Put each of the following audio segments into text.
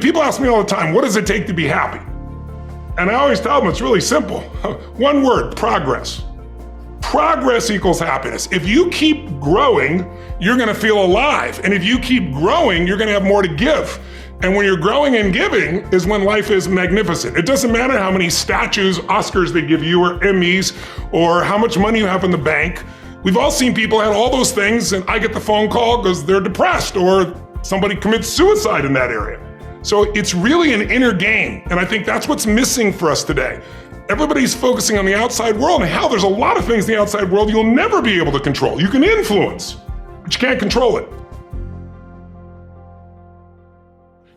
People ask me all the time, what does it take to be happy? And I always tell them it's really simple. One word, progress. Progress equals happiness. If you keep growing, you're gonna feel alive. And if you keep growing, you're gonna have more to give. And when you're growing and giving is when life is magnificent. It doesn't matter how many statues, Oscars they give you, or Emmys, or how much money you have in the bank. We've all seen people have all those things, and I get the phone call because they're depressed, or somebody commits suicide in that area. So it's really an inner game, and I think that's what's missing for us today. Everybody's focusing on the outside world, and hell, there's a lot of things in the outside world you'll never be able to control. You can influence, but you can't control it.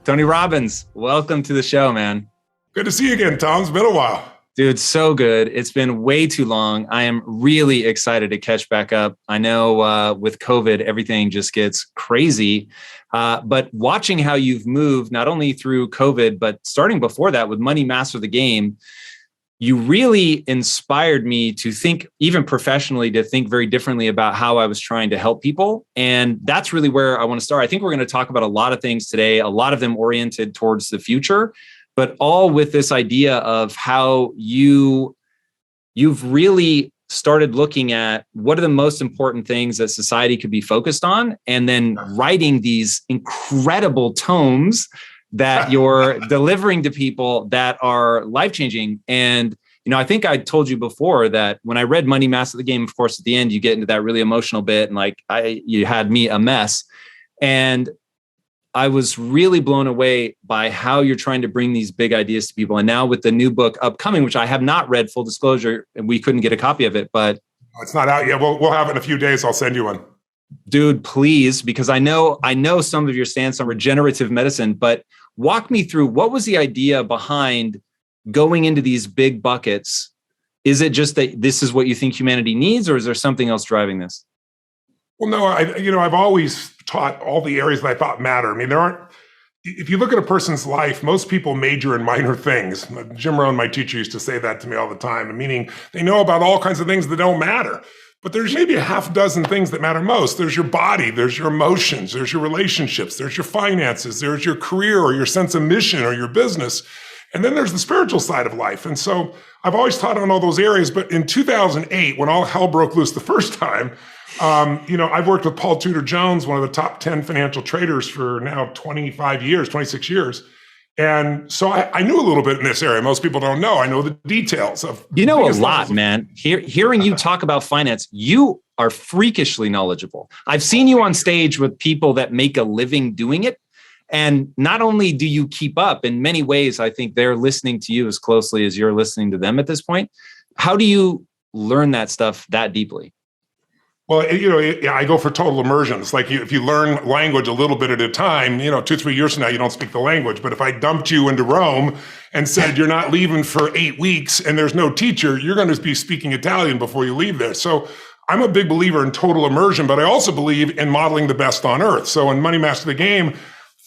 Tony Robbins, welcome to the show, man. Good to see you again, Tom. It's been a while. Dude, so good. It's been way too long. I am really excited to catch back up. I know with COVID, everything just gets crazy. But watching how you've moved, not only through COVID, but starting before that with Money Master the Game, you really inspired me to think, even professionally, to think very differently about how I was trying to help people. And that's really where I want to start. I think we're going to talk about a lot of things today, a lot of them oriented towards the future, but all with this idea of how you've really started looking at what are the most important things that society could be focused on, and then writing these incredible tomes that you're delivering to people that are life-changing. And, you know, I think I told you before that when I read Money Master the Game, of course, at the end, you get into that really emotional bit, and you had me a mess. And I was really blown away by how you're trying to bring these big ideas to people. And now with the new book upcoming, which I have not read, full disclosure, and we couldn't get a copy of it, but it's not out yet. We'll have it in a few days. I'll send you one. Dude, please, because I know some of your stance on regenerative medicine, but walk me through, what was the idea behind going into these big buckets? Is it just that this is what you think humanity needs, or is there something else driving this? Well, no, I've always taught all the areas that I thought matter. I mean, if you look at a person's life, most people major in minor things. Jim Rohn, my teacher, used to say that to me all the time, meaning they know about all kinds of things that don't matter. But there's maybe a half dozen things that matter most. There's your body, there's your emotions, there's your relationships, there's your finances, there's your career or your sense of mission or your business. And then there's the spiritual side of life. And so I've always taught on all those areas. But in 2008, when all hell broke loose the first time, I've worked with Paul Tudor Jones, one of the top 10 financial traders for now 26 years. And so I knew a little bit in this area. Most people don't know. I know the details of. You know a lot, man. Hearing you talk about finance, you are freakishly knowledgeable. I've seen you on stage with people that make a living doing it. And not only do you keep up, in many ways, I think they're listening to you as closely as you're listening to them at this point. How do you learn that stuff that deeply? Well, I go for total immersion. It's like if you learn language a little bit at a time, 2-3 years from now, you don't speak the language. But if I dumped you into Rome and said, you're not leaving for 8 weeks and there's no teacher, you're going to be speaking Italian before you leave there. So I'm a big believer in total immersion, but I also believe in modeling the best on earth. So in Money Master the Game,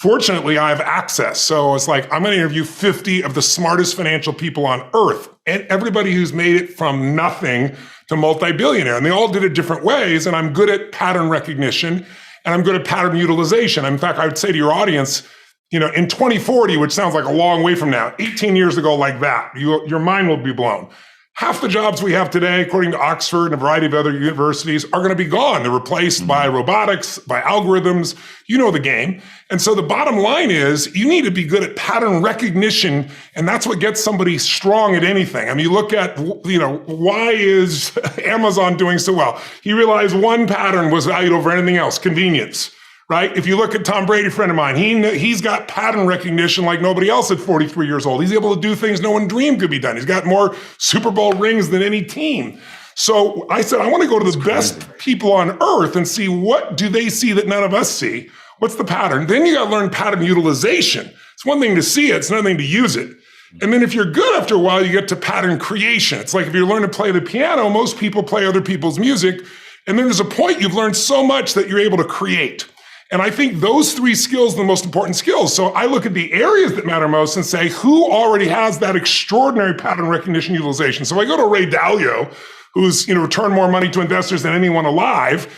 fortunately, I have access. So it's like, I'm going to interview 50 of the smartest financial people on earth, and everybody who's made it from nothing to multi-billionaire. And they all did it different ways. And I'm good at pattern recognition, and I'm good at pattern utilization. In fact, I would say to your audience, in 2040, which sounds like a long way from now, 18 years ago like that, your mind will be blown. Half the jobs we have today, according to Oxford and a variety of other universities, are going to be gone. They're replaced by robotics, by algorithms. You know the game. And so the bottom line is you need to be good at pattern recognition, and that's what gets somebody strong at anything. I mean, you look at, why is Amazon doing so well? He realized one pattern was valued over anything else: convenience. Right? If you look at Tom Brady, a friend of mine, he's got pattern recognition like nobody else at 43 years old. He's able to do things no one dreamed could be done. He's got more Super Bowl rings than any team. So I said, I want to go to the best people on earth and see, what do they see that none of us see? What's the pattern? Then you got to learn pattern utilization. It's one thing to see it, it's another thing to use it. And then if you're good after a while, you get to pattern creation. It's like if you learn to play the piano, most people play other people's music. And then there's a point you've learned so much that you're able to create. And I think those 3 skills are the most important skills. So I look at the areas that matter most and say, who already has that extraordinary pattern recognition utilization? So I go to Ray Dalio, who's returned more money to investors than anyone alive.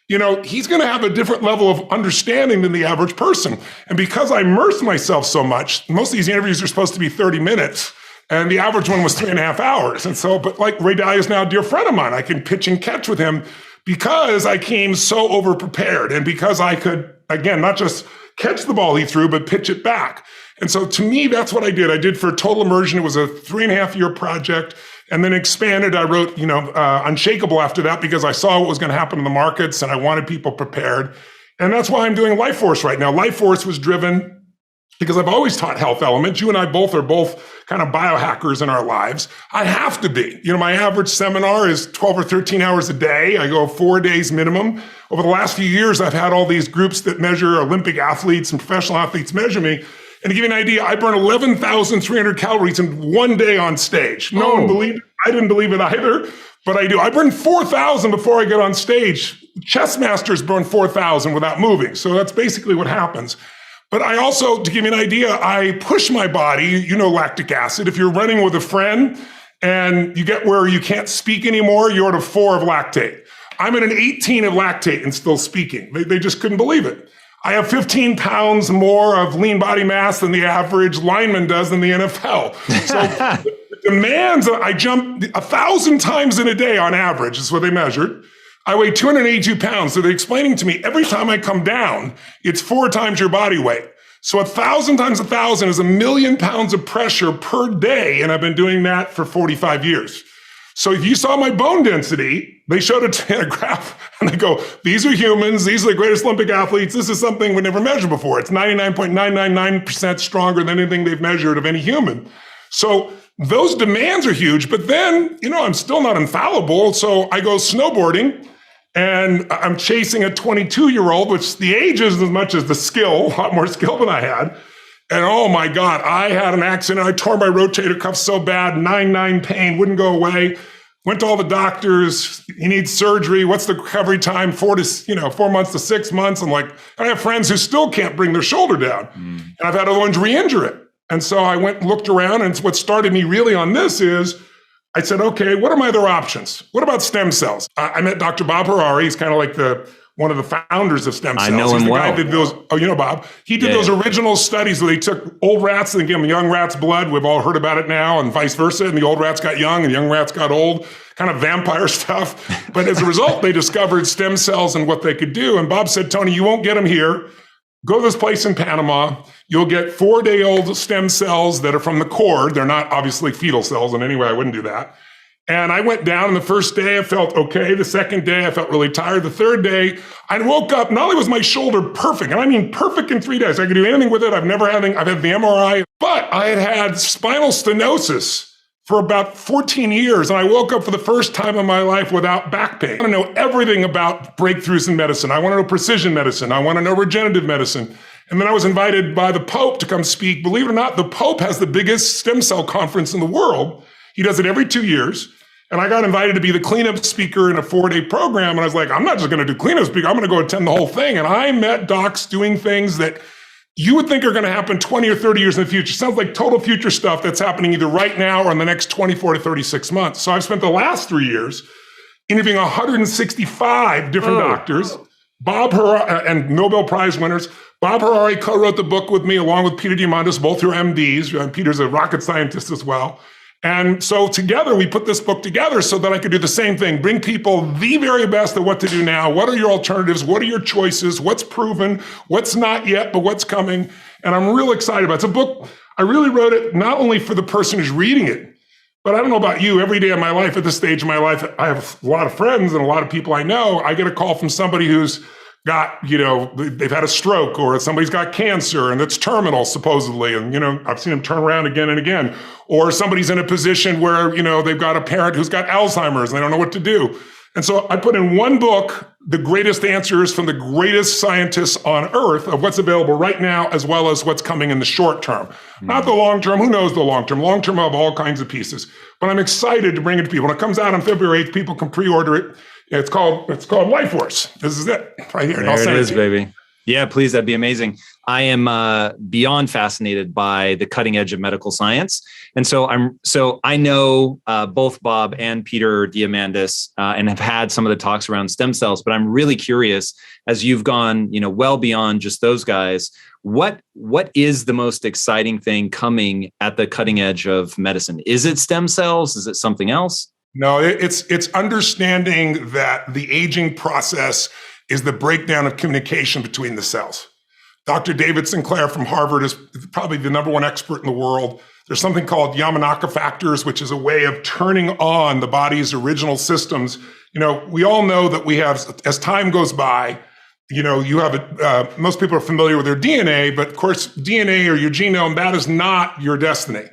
he's going to have a different level of understanding than the average person. And because I immerse myself so much, most of these interviews are supposed to be 30 minutes. And the average one was 3.5 hours. And so, but like Ray Dalio is now a dear friend of mine. I can pitch and catch with him because I came so over-prepared and because I could, again, not just catch the ball he threw, but pitch it back. And so to me, that's what I did. I did for Total Immersion. It was a 3.5-year project and then expanded. I wrote, Unshakable after that because I saw what was going to happen in the markets and I wanted people prepared. And that's why I'm doing Life Force right now. Life Force was driven because I've always taught health elements. You and I both are kind of biohackers in our lives. I have to be. My average seminar is 12 or 13 hours a day. I go 4 days minimum. Over the last few years, I've had all these groups that measure Olympic athletes and professional athletes measure me. And to give you an idea, I burn 11,300 calories in one day on stage. No one believed it. I didn't believe it either, but I do. I burn 4,000 before I get on stage. Chess masters burn 4,000 without moving. So that's basically what happens. But I also, to give you an idea, I push my body, lactic acid. If you're running with a friend and you get where you can't speak anymore, you're at a 4 of lactate. I'm at an 18 of lactate and still speaking. They just couldn't believe it. I have 15 pounds more of lean body mass than the average lineman does in the NFL. So the demands, I jump 1,000 times in a day on average, is what they measured. I weigh 282 pounds. So they're explaining to me every time I come down, it's 4 times your body weight. So 1,000 times 1,000 is 1,000,000 pounds of pressure per day. And I've been doing that for 45 years. So if you saw my bone density, they showed it in a graph and they go, these are humans. These are the greatest Olympic athletes. This is something we never measured before. It's 99.999% stronger than anything they've measured of any human. So those demands are huge, but then, I'm still not infallible. So I go snowboarding and I'm chasing a 22-year-old, which the age isn't as much as the skill, a lot more skill than I had. And oh my God, I had an accident. I tore my rotator cuff so bad, 9 pain, wouldn't go away. Went to all the doctors. He needs surgery. What's the recovery time? 4 months to 6 months. I'm like, I have friends who still can't bring their shoulder down. And I've had other ones re-injure it. And so I went and looked around, and what started me really on this is I said, okay, what are my other options? What about stem cells? I met Dr. Bob Harari. He's kind of like one of the founders of stem cells. I know him well. Guy that did those, Bob. He did those original studies where they took old rats and gave them young rats' blood. We've all heard about it now, and vice versa. And the old rats got young and young rats got old, kind of vampire stuff. But as a result, they discovered stem cells and what they could do. And Bob said, Tony, you won't get them here. Go to this place in Panama. You'll get 4-day-old stem cells that are from the cord. They're not obviously fetal cells in any way. I wouldn't do that. And I went down, and the first day I felt okay. The second day I felt really tired. The third day I woke up, not only was my shoulder perfect, and I mean perfect in 3 days. I could do anything with it. I've had the MRI, but I had spinal stenosis for about 14 years. And I woke up for the first time in my life without back pain. I want to know everything about breakthroughs in medicine. I want to know precision medicine. I want to know regenerative medicine. And then I was invited by the Pope to come speak. Believe it or not, the Pope has the biggest stem cell conference in the world. He does it every 2 years. And I got invited to be the cleanup speaker in a 4-day program. And I was like, I'm not just going to do cleanup speaker. I'm going to go attend the whole thing. And I met docs doing things that you would think are going to happen 20 or 30 years in the future. Sounds like total future stuff that's happening either right now or in the next 24 to 36 months. So I've spent the last 3 years interviewing 165 different doctors, Bob Harari, and Nobel Prize winners. Bob Harari co-wrote the book with me along with Peter Diamandis, both are MDs. Peter's a rocket scientist as well. And so together, we put this book together so that I could do the same thing, bring people the very best of what to do now. What are your alternatives? What are your choices? What's proven? What's not yet, but what's coming? And I'm real excited about it. It's a book, I really wrote it not only for the person who's reading it, but I don't know about you, every day of my life, at this stage of my life, I have a lot of friends and a lot of people I know. I get a call from somebody who's got, they've had a stroke, or somebody's got cancer and it's terminal supposedly. And, I've seen them turn around again and again. Or somebody's in a position where, they've got a parent who's got Alzheimer's and they don't know what to do. And so I put in one book, the greatest answers from the greatest scientists on earth of what's available right now, as well as what's coming in the short term. Not the long term. Who knows the long term? Long term, I have all kinds of pieces. But I'm excited to bring it to people. When it comes out on February 8th, people can pre-order it. It's called Life Force. This is it right here. There it is, baby. Yeah, please. That'd be amazing. I am beyond fascinated by the cutting edge of medical science. And so I know both Bob and Peter Diamandis and have had some of the talks around stem cells, but I'm really curious, as you've gone, well beyond just those guys, what is the most exciting thing coming at the cutting edge of medicine? Is it stem cells? Is it something else? No, it's understanding that the aging process is the breakdown of communication between the cells. Dr. David Sinclair from Harvard is probably the number one expert in the world. There's something called Yamanaka factors, which is a way of turning on the body's original systems. We all know that we have, as time goes by, you have, most people are familiar with their DNA, but of course, DNA or your genome, that is not your destiny.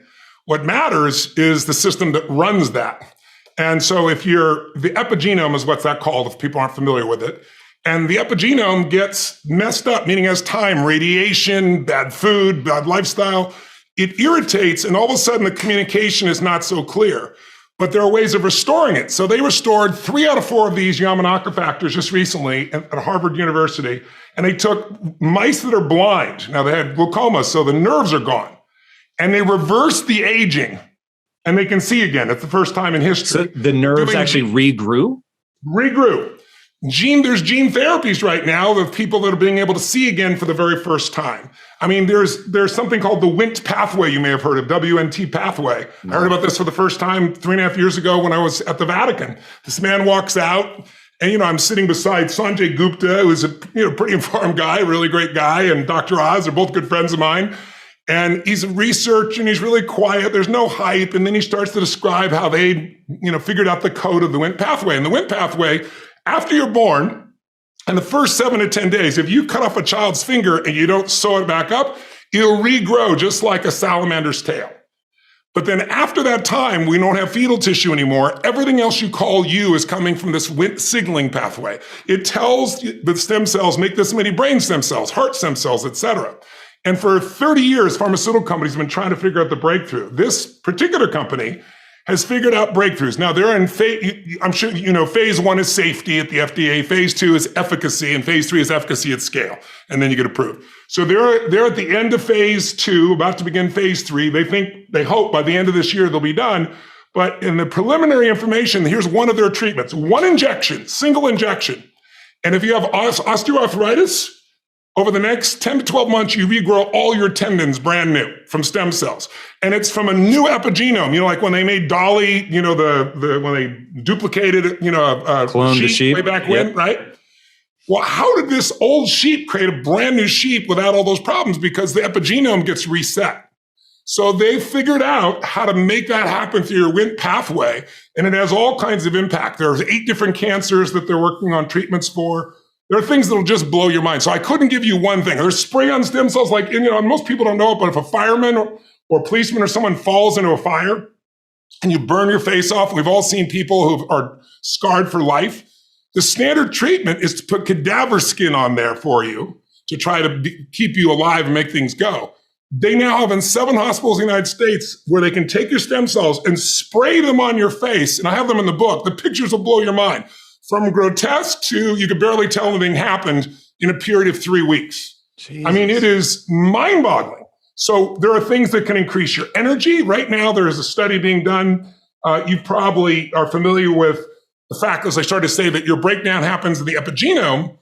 What matters is the system that runs that. And so the epigenome is what's that called if people aren't familiar with it. And the epigenome gets messed up, meaning as time, radiation, bad food, bad lifestyle, it irritates, and all of a sudden the communication is not so clear. But there are ways of restoring it. So they restored 3 out of 4 of these Yamanaka factors just recently at Harvard University, and they took mice that are blind. Now they had glaucoma, so the nerves are gone. And they reversed the aging, and they can see again. It's the first time in history. So the nerves actually regrew? Regrew. There's gene therapies right now of people that are being able to see again for the very first time. I mean, there's something called the Wnt pathway you may have heard of, WNT pathway. No. I heard about this for the first time 3.5 years ago when I was at the Vatican. This man walks out, and I'm sitting beside Sanjay Gupta, who's a pretty informed guy, really great guy, and Dr. Oz. They're both good friends of mine. And he's a researcher, and he's really quiet. There's no hype. And then he starts to describe how they, figured out the code of the Wnt pathway. And the Wnt pathway, after you're born, and the first 7 to 10 days, if you cut off a child's finger and you don't sew it back up, it'll regrow just like a salamander's tail. But then after that time, we don't have fetal tissue anymore. Everything else you call you is coming from this Wnt signaling pathway. It tells the stem cells make this many brain stem cells, heart stem cells, etc. And for 30 years, pharmaceutical companies have been trying to figure out the breakthrough. This particular company has figured out breakthroughs. Now they're in I'm sure phase 1 is safety at the FDA, phase 2 is efficacy, and phase 3 is efficacy at scale, and then you get approved. So they're at the end of phase 2, about to begin phase 3. They hope by the end of this year they'll be done. But in the preliminary information, here's one of their treatments: 1 injection, single injection. And if you have osteoarthritis, over the next 10 to 12 months, you regrow all your tendons brand new from stem cells. And it's from a new epigenome. Like when they made Dolly, when they duplicated, cloned the sheep way back when, right? Well, how did this old sheep create a brand new sheep without all those problems? Because the epigenome gets reset. So they figured out how to make that happen through your Wnt pathway. And it has all kinds of impact. There's 8 different cancers that they're working on treatments for. There are things that'll just blow your mind. So I couldn't give you one thing. There's spray on stem cells, like, most people don't know it, but if a fireman or policeman or someone falls into a fire and you burn your face off, we've all seen people who are scarred for life. The standard treatment is to put cadaver skin on there for you to try to keep you alive and make things go. They now have in 7 hospitals in the United States where they can take your stem cells and spray them on your face. And I have them in the book. The pictures will blow your mind. From grotesque to you could barely tell anything happened in a period of 3 weeks. Jesus. I mean, it is mind-boggling. So there are things that can increase your energy. Right now, there is a study being done. You probably are familiar with the fact, as I started to say, that your breakdown happens in the epigenome,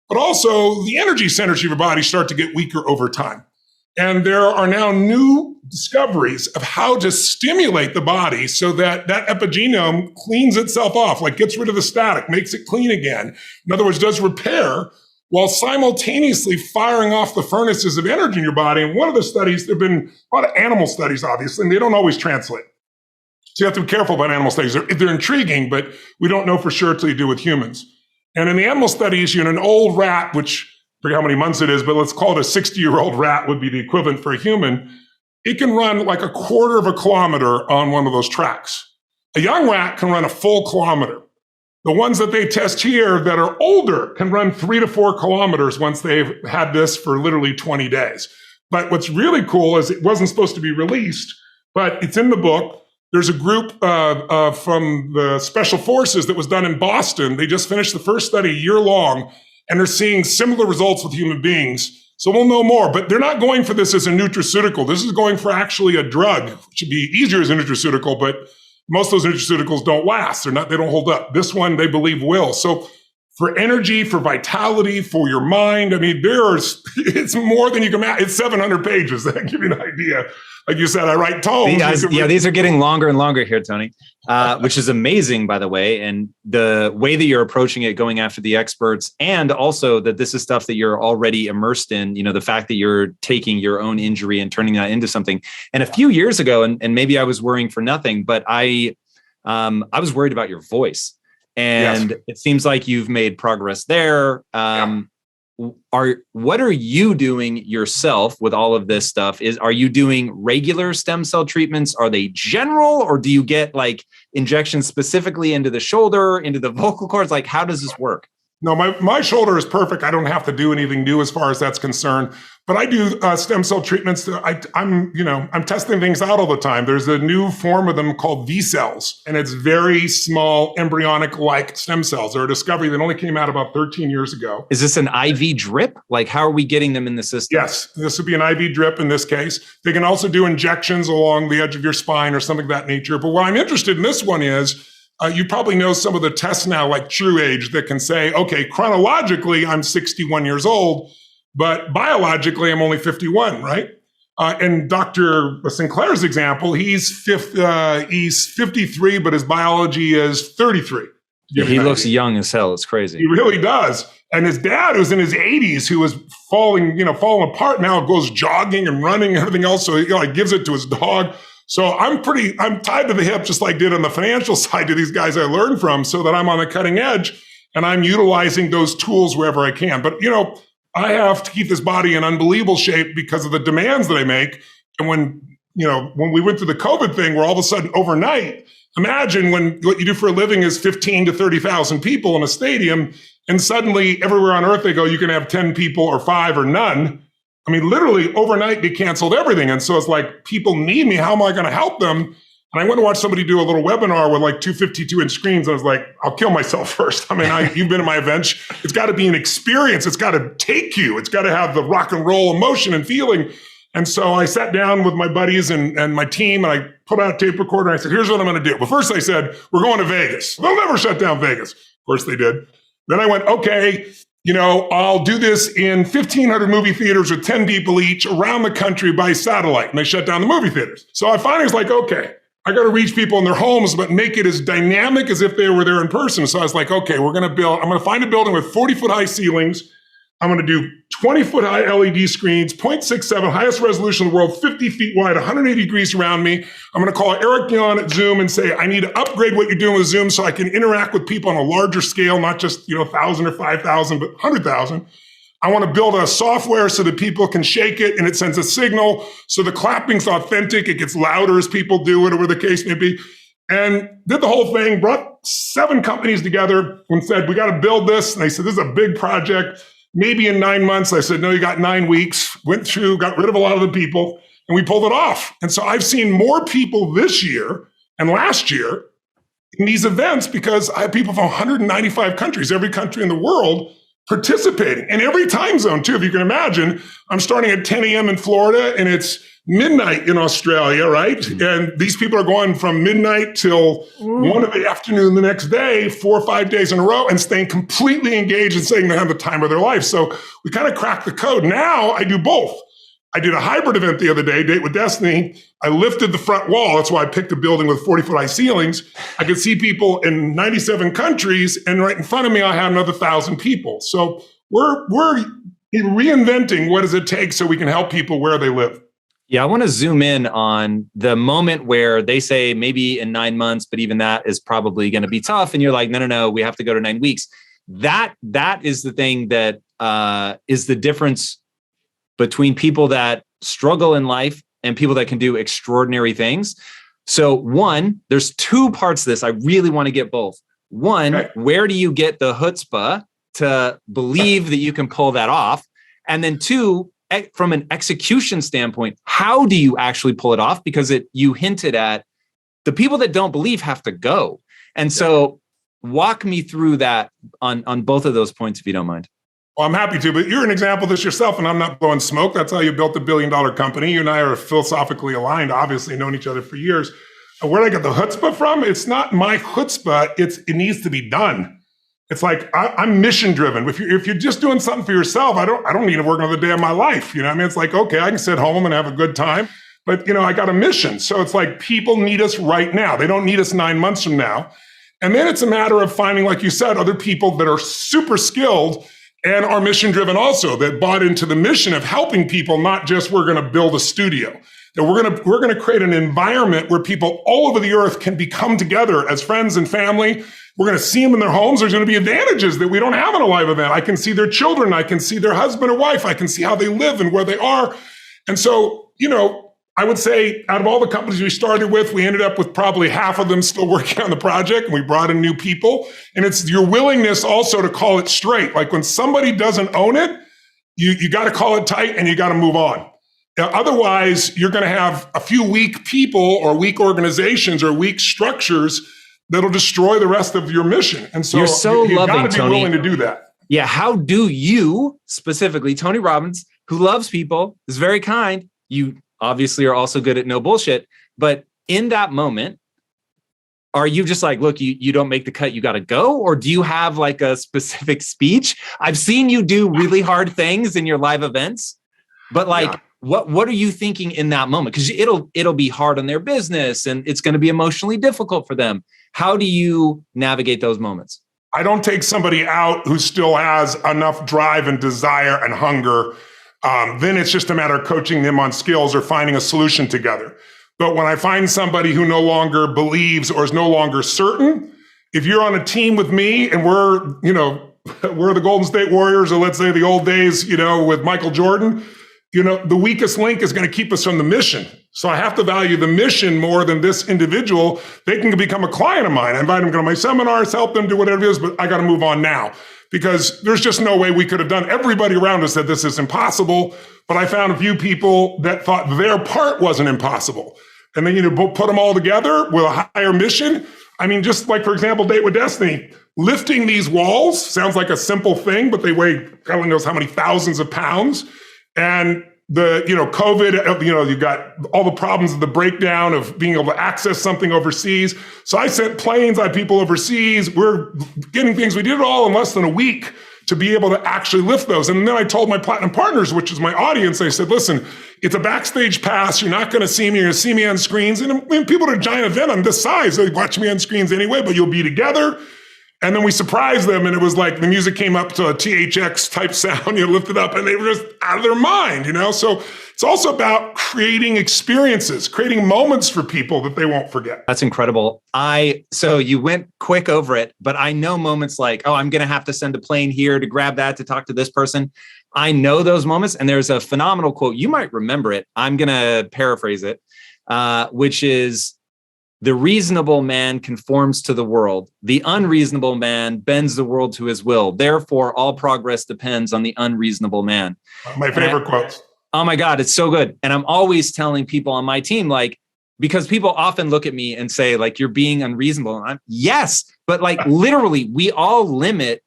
but also the energy centers of your body start to get weaker over time. And there are now new discoveries of how to stimulate the body so that that epigenome cleans itself off, like gets rid of the static, makes it clean again. In other words, does repair while simultaneously firing off the furnaces of energy in your body. And one of the studies, there have been a lot of animal studies, obviously, and they don't always translate. So you have to be careful about animal studies. They're intriguing, but we don't know for sure until you do with humans. And in the animal studies, an old rat, which I forget how many months it is, but let's call it a 60-year-old rat would be the equivalent for a human. It can run like a quarter of a kilometer on one of those tracks. A young rat can run a full kilometer. The ones that they test here that are older can run 3 to 4 kilometers once they've had this for literally 20 days. But what's really cool is it wasn't supposed to be released, but it's in the book. There's a group from the Special Forces that was done in Boston. They just finished the first study, a year long, and they're seeing similar results with human beings. So we'll know more, but they're not going for this as a nutraceutical. This is going for actually a drug. It should be easier as a nutraceutical, but most of those nutraceuticals don't last. They don't hold up. This one they believe will. So for energy, for vitality, for your mind, I mean, it's more than you can imagine. It's 700 pages. That give you an idea. Like you said, I write tomes. These are getting longer and longer here, Tony, which is amazing, by the way. And the way that you're approaching it, going after the experts, and also that this is stuff that you're already immersed in, the fact that you're taking your own injury and turning that into something. And a few years ago, and maybe I was worrying for nothing, but I was worried about your voice. And yes, it seems like you've made progress there. What are you doing yourself with all of this stuff? Are you doing regular stem cell treatments? Are they general, or do you get like injections specifically into the shoulder, into the vocal cords? Like, how does this work? No, my shoulder is perfect. I don't have to do anything new as far as that's concerned. But I do stem cell treatments. I'm testing things out all the time. There's a new form of them called V cells, and it's very small embryonic-like stem cells. They're a discovery that only came out about 13 years ago. Is this an IV drip? Like, how are we getting them in the system? Yes, this would be an IV drip in this case. They can also do injections along the edge of your spine or something of that nature. But what I'm interested in this one is, you probably know some of the tests now, like True Age, that can say, okay, chronologically, I'm 61 years old, but biologically, I'm only 51, right? And Dr. Sinclair's example, he's 53, but his biology is 33. Yeah, he looks young as hell. It's crazy. He really does. And his dad, who's in his 80s, who was falling apart now, goes jogging and running and everything else. So he gives it to his dog. So I'm tied to the hip, just like I did on the financial side to these guys I learned from, so that I'm on the cutting edge and I'm utilizing those tools wherever I can. But, I have to keep this body in unbelievable shape because of the demands that I make. And when we went through the COVID thing, where all of a sudden overnight, imagine when what you do for a living is 15 to 30,000 people in a stadium, and suddenly everywhere on earth they go, you can have 10 people or 5 or none. I mean, literally overnight, they canceled everything. And so it's like, people need me. How am I going to help them? And I went to watch somebody do a little webinar with like 252-inch screens. I was like, I'll kill myself first. I mean, you've been in my events. It's got to be an experience. It's got to take you. It's got to have the rock and roll emotion and feeling. And so I sat down with my buddies and my team, and I put out a tape recorder, and I said, here's what I'm going to do. But first I said, we're going to Vegas. They'll never shut down Vegas. Of course they did. Then I went, okay, I'll do this in 1,500 movie theaters with 10 people each around the country by satellite. And they shut down the movie theaters. So I finally was like, okay, I got to reach people in their homes, but make it as dynamic as if they were there in person. So I was like, okay, I'm going to find a building with 40-foot high ceilings. I'm going to do 20-foot high LED screens, 0.67, highest resolution in the world, 50 feet wide, 180 degrees around me. I'm going to call Eric Dion at Zoom and say, I need to upgrade what you're doing with Zoom so I can interact with people on a larger scale, not just 1,000 or 5,000, but 100,000. I want to build a software so that people can shake it and it sends a signal. So the clapping's authentic. It gets louder as people do it, or whatever the case may be. And did the whole thing, brought 7 companies together and said, we got to build this. And they said, this is a big project. Maybe in 9 months. I said, no, you got 9 weeks. Went through, got rid of a lot of the people, and we pulled it off. And so I've seen more people this year and last year in these events because I have people from 195 countries, every country in the world, participating, and every time zone too. If you can imagine, I'm starting at 10 a.m. in Florida and it's midnight in Australia, right? And these people are going from midnight till 1 in the afternoon the next day, 4 or 5 days in a row, and staying completely engaged and saying they have the time of their life. So we kind of cracked the code. Now I do both. I did a hybrid event the other day, Date with Destiny. I lifted the front wall. That's why I picked a building with 40-foot high ceilings. I could see people in 97 countries, and right in front of me, I had another 1,000 people. So we're reinventing what does it take so we can help people where they live. Yeah, I want to zoom in on the moment where they say maybe in 9 months, but even that is probably going to be tough. And you're like, no, we have to go to 9 weeks. That is the thing that is the difference between people that struggle in life and people that can do extraordinary things. So one, there's 2 parts to this. I really want to get both. One, okay, where do you get the chutzpah to believe that you can pull that off? And then 2, from an execution standpoint, how do you actually pull it off? Because you hinted at the people that don't believe have to go. And so walk me through that on both of those points, if you don't mind. Well, I'm happy to, but you're an example of this yourself, and I'm not blowing smoke. That's how you built a billion-dollar company. You and I are philosophically aligned, obviously known each other for years. Where did I get the chutzpah from? It's not my chutzpah. It needs to be done. It's like I'm mission driven. If you're just doing something for yourself, I don't need to work another day of my life. You know what I mean? It's like, okay, I can sit home and have a good time, but I got a mission. So it's like people need us right now. They don't need us 9 months from now. And then it's a matter of finding, like you said, other people that are super skilled and are mission driven also, that bought into the mission of helping people, not just we're going to build a studio. That we're going to create an environment where people all over the earth can become together as friends and family. We're going to see them in their homes. There's going to be advantages that we don't have in a live event. I can see their children. I can see their husband or wife. I can see how they live and where they are. And so, I would say out of all the companies we started with, we ended up with probably half of them still working on the project, and we brought in new people. And it's your willingness also to call it straight. Like when somebody doesn't own it, you got to call it tight and you got to move on. Otherwise, you're going to have a few weak people or weak organizations or weak structures that'll destroy the rest of your mission. And so you're so you loving, got to be Tony. willing to do that. Yeah. How do you, specifically Tony Robbins, who loves people, is very kind, you obviously are also good at no bullshit, but in that moment, are you just like, look, you don't make the cut, you got to go? Or do you have like a specific speech? I've seen you do really hard things in your live events, but like, what are you thinking in that moment? Because it'll be hard on their business and it's going to be emotionally difficult for them. How do you navigate those moments? I don't take somebody out who still has enough drive and desire and hunger. Then it's just a matter of coaching them on skills or finding a solution together. But when I find somebody who no longer believes or is no longer certain, if you're on a team with me and we're the Golden State Warriors, or let's say the old days, with Michael Jordan, the weakest link is going to keep us from the mission. So I have to value the mission more than this individual. They can become a client of mine. I invite them to go to my seminars, help them do whatever it is, but I got to move on now because there's just no way we could have done. Everybody around us said this is impossible, but I found a few people that thought their part wasn't impossible. And then, put them all together with a higher mission. I mean, just like, for example, Date with Destiny, lifting these walls sounds like a simple thing, but they weigh God knows how many thousands of pounds. And the, COVID, you've got all the problems of the breakdown of being able to access something overseas. So I sent planes, I had people overseas. We're getting things. We did it all in less than a week to be able to actually lift those. And then I told my platinum partners, which is my audience, I said, listen, it's a backstage pass. You're not going to see me. You're going to see me on screens. And when people at a giant event on this size, they watch me on screens anyway, but you'll be together. And then we surprised them, and it was like the music came up to a THX type sound, lifted up, and they were just out of their mind, So it's also about creating experiences, creating moments for people that they won't forget. That's incredible. So you went quick over it, but I know moments like, oh, I'm going to have to send a plane here to grab that, to talk to this person. I know those moments, and there's a phenomenal quote. You might remember it. I'm going to paraphrase it, which is, the reasonable man conforms to the world. The unreasonable man bends the world to his will. Therefore, all progress depends on the unreasonable man. My favorite quotes. Oh my God, it's so good. And I'm always telling people on my team, because people often look at me and say, you're being unreasonable. And yes, but literally, we all limit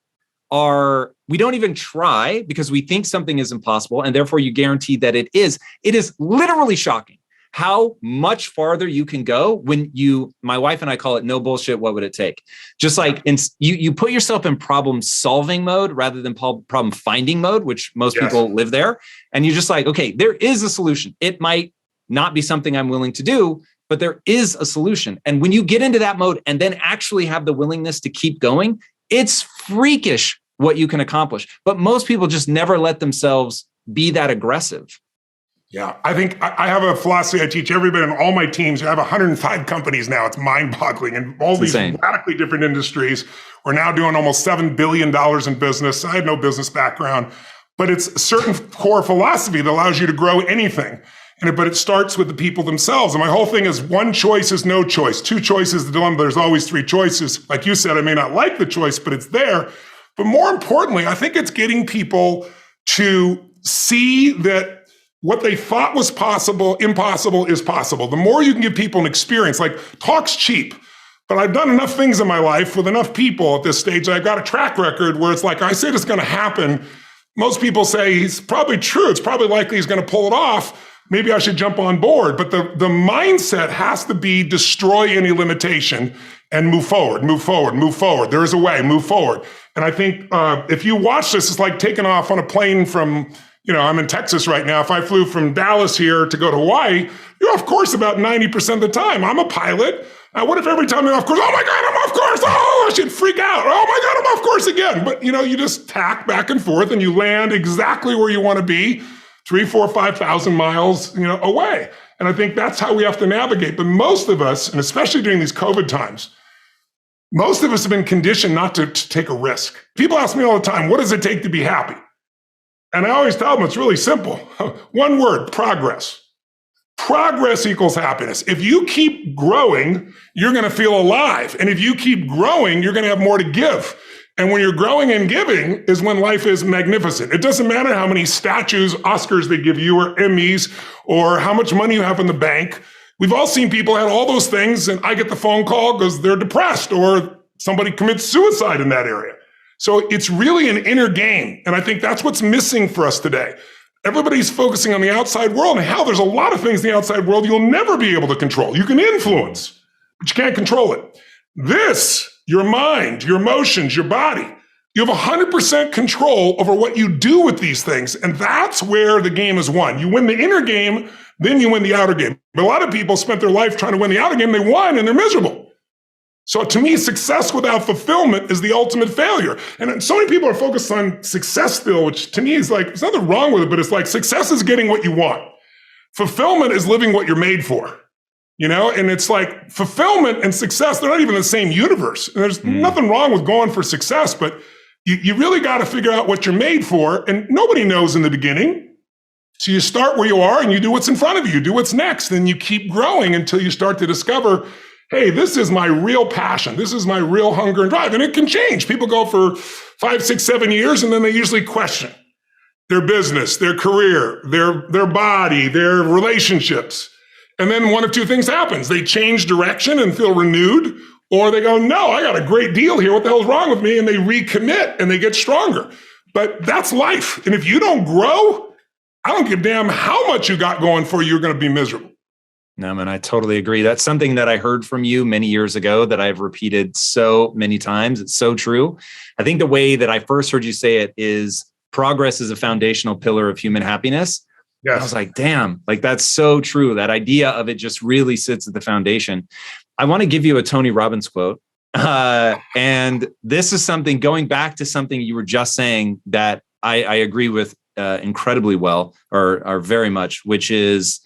we don't even try because we think something is impossible. And therefore, you guarantee that it is. It is literally shocking how much farther you can go when my wife and I call it no bullshit. What would it take? Just you put yourself in problem solving mode rather than problem finding mode, which most people live there. And you're just okay, there is a solution. It might not be something I'm willing to do, but there is a solution. And when you get into that mode and then actually have the willingness to keep going, it's freakish what you can accomplish. But most people just never let themselves be that aggressive. Yeah, I think I have a philosophy I teach everybody on all my teams. I have 105 companies now. It's mind-boggling. And all these radically different industries. We're now doing almost $7 billion in business. I had no business background, but it's a certain core philosophy that allows you to grow anything. But it starts with the people themselves. And my whole thing is one choice is no choice. Two choices, the dilemma. There's always three choices. Like you said, I may not like the choice, but it's there. But more importantly, I think it's getting people to see that what they thought was impossible is possible. The more you can give people an experience, talk's cheap, but I've done enough things in my life with enough people at this stage. I've got a track record where it's I said it's going to happen. most people say he's probably true. It's probably likely he's going to pull it off. Maybe I should jump on board. But the mindset has to be destroy any limitation and move forward, move forward, move forward. There is a way, move forward. And I think if you watch this, it's like taking off on a plane from, I'm in Texas right now. If I flew from Dallas here to go to Hawaii, you're off course about 90% of the time. I'm a pilot. What if every time you're off course, oh my God, I'm off course. Oh, I should freak out. Oh my God, I'm off course again. But you just tack back and forth and you land exactly where you want to be, 3,000, 4,000, 5,000 miles, away. And I think that's how we have to navigate. But most of us, and especially during these COVID times, most of us have been conditioned not to take a risk. People ask me all the time, what does it take to be happy? And I always tell them it's really simple. One word, progress. Progress equals happiness. If you keep growing, you're going to feel alive. And if you keep growing, you're going to have more to give. And when you're growing and giving is when life is magnificent. It doesn't matter how many statues, Oscars they give you, or Emmys, or how much money you have in the bank. We've all seen people have all those things, and I get the phone call because they're depressed or somebody commits suicide in that area. So it's really an inner game. And I think that's what's missing for us today. Everybody's focusing on the outside world, and hell, there's a lot of things in the outside world you'll never be able to control. You can influence, but you can't control it. This, your mind, your emotions, your body, you have 100% control over what you do with these things. And that's where the game is won. You win the inner game, then you win the outer game. But a lot of people spent their life trying to win the outer game. They won and they're miserable. So to me, success without fulfillment is the ultimate failure. And so many people are focused on success still, which to me is like, there's nothing wrong with it, but it's like success is getting what you want. Fulfillment is living what you're made for. And it's like fulfillment and success, they're not even in the same universe. And there's nothing wrong with going for success, but you really got to figure out what you're made for. And nobody knows in the beginning. So you start where you are and you do what's in front of you, you do what's next. And you keep growing until you start to discover, hey, this is my real passion. This is my real hunger and drive. And it can change. People go for 5, 6, 7 years, and then they usually question their business, their career, their body, their relationships. And then one of two things happens. They change direction and feel renewed, or they go, no, I got a great deal here. What the hell's wrong with me? And they recommit and they get stronger. But that's life. And if you don't grow, I don't give a damn how much you got going for you, you're going to be miserable. No, man, I totally agree. That's something that I heard from you many years ago that I've repeated so many times. It's so true. I think the way that I first heard you say it is progress is a foundational pillar of human happiness. Yes. I was like, damn, like that's so true. That idea of it just really sits at the foundation. I want to give you a Tony Robbins quote. And this is something going back to something you were just saying that I agree with incredibly well or very much, which is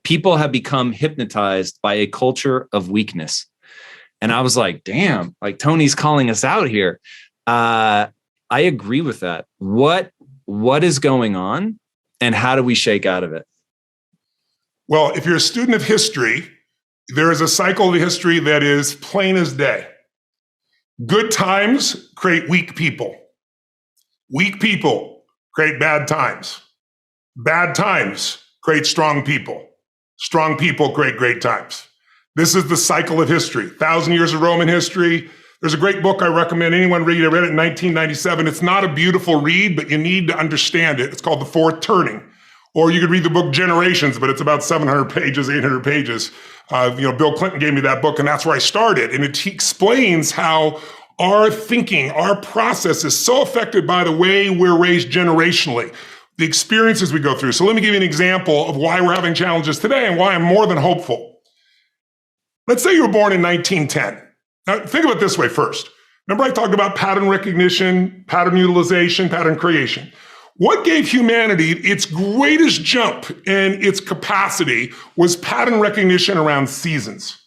people have become hypnotized by a culture of weakness. And I was like, damn, like Tony's calling us out here. I agree with that. What is going on and how do we shake out of it? Well, if you're a student of history, there is a cycle of history that is plain as day. Good times create weak people. Weak people create bad times. Bad times create strong people. Strong people create great times. This is the cycle of history. 1,000 years of Roman history. There's a great book I recommend anyone read. I read it in 1997. It's not a beautiful read, but you need to understand it. It's called The Fourth Turning. Or you could read the book Generations, but it's about 700 pages, 800 pages. Bill Clinton gave me that book, and that's where I started. And it explains how our thinking, our process is so affected by the way we're raised generationally, the experiences we go through. So let me give you an example of why we're having challenges today and why I'm more than hopeful. Let's say you were born in 1910. Now, think of it this way first. Remember I talked about pattern recognition, pattern utilization, pattern creation. What gave humanity its greatest jump in its capacity was pattern recognition around seasons.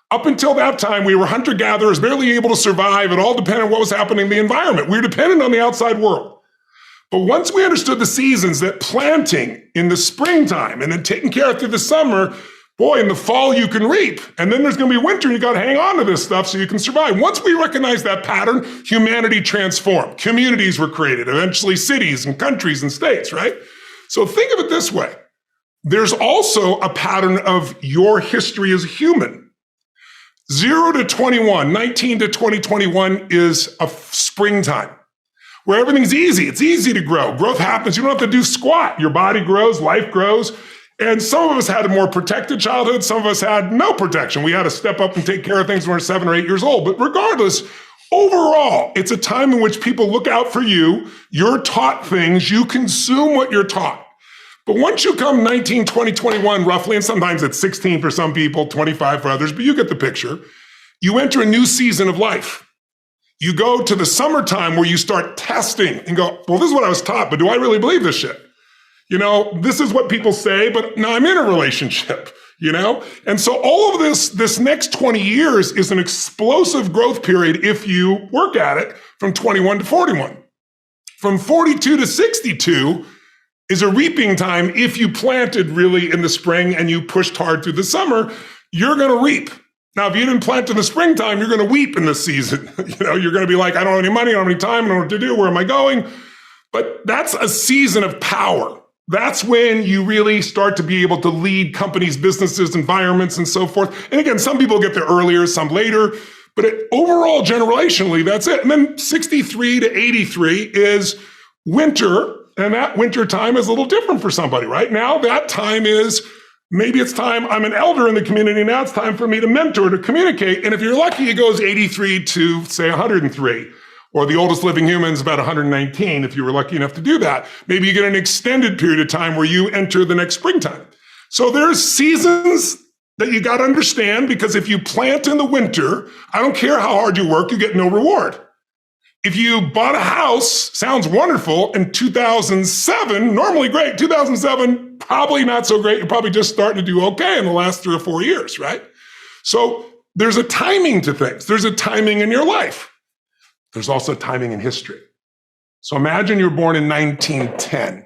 Up until that time, we were hunter-gatherers, barely able to survive. It all depended on what was happening in the environment. We were dependent on the outside world. But once we understood the seasons, that planting in the springtime and then taking care of through the summer, boy, in the fall you can reap. And then there's going to be winter and you got to hang on to this stuff so you can survive. Once we recognized that pattern, humanity transformed. Communities were created, eventually cities and countries and states, right? So think of it this way. There's also a pattern of your history as a human. 0 to 21, 19 to 2021 is a springtime. where everything's easy. It's easy to grow. Growth happens. You don't have to do squat. Your body grows, life grows. And some of us had a more protected childhood. Some of us had no protection. We had to step up and take care of things when we were 7 or 8 years old. But regardless, overall, it's a time in which people look out for you. You're taught things. You consume what you're taught. But once you come 19, 20, 21 roughly, and sometimes it's 16 for some people, 25 for others, but you get the picture, you enter a new season of life. You go to the summertime where you start testing and go, well, this is what I was taught, but do I really believe this shit? This is what people say, but now I'm in a relationship, And so all of this next 20 years is an explosive growth period if you work at it from 21 to 41. From 42 to 62 is a reaping time. If you planted really in the spring and you pushed hard through the summer, you're going to reap. Now, if you didn't plant in the springtime, you're going to weep in this season. You're going to be like, I don't have any money, I don't have any time, I don't know what to do, where am I going? But that's a season of power. That's when you really start to be able to lead companies, businesses, environments, and so forth. And again, some people get there earlier, some later, but overall, generationally, that's it. And then 63 to 83 is winter. And that winter time is a little different for somebody. Right now, that time is, maybe it's time, I'm an elder in the community, now it's time for me to mentor, to communicate. And if you're lucky, it goes 83 to, say, 103. Or the oldest living human is about 119, if you were lucky enough to do that. Maybe you get an extended period of time where you enter the next springtime. So there's seasons that you got to understand, because if you plant in the winter, I don't care how hard you work, you get no reward. If you bought a house, sounds wonderful, in 2007, normally great. 2007, probably not so great. You're probably just starting to do okay in the last 3 or 4 years, right? So there's a timing to things. There's a timing in your life. There's also timing in history. So imagine you're born in 1910.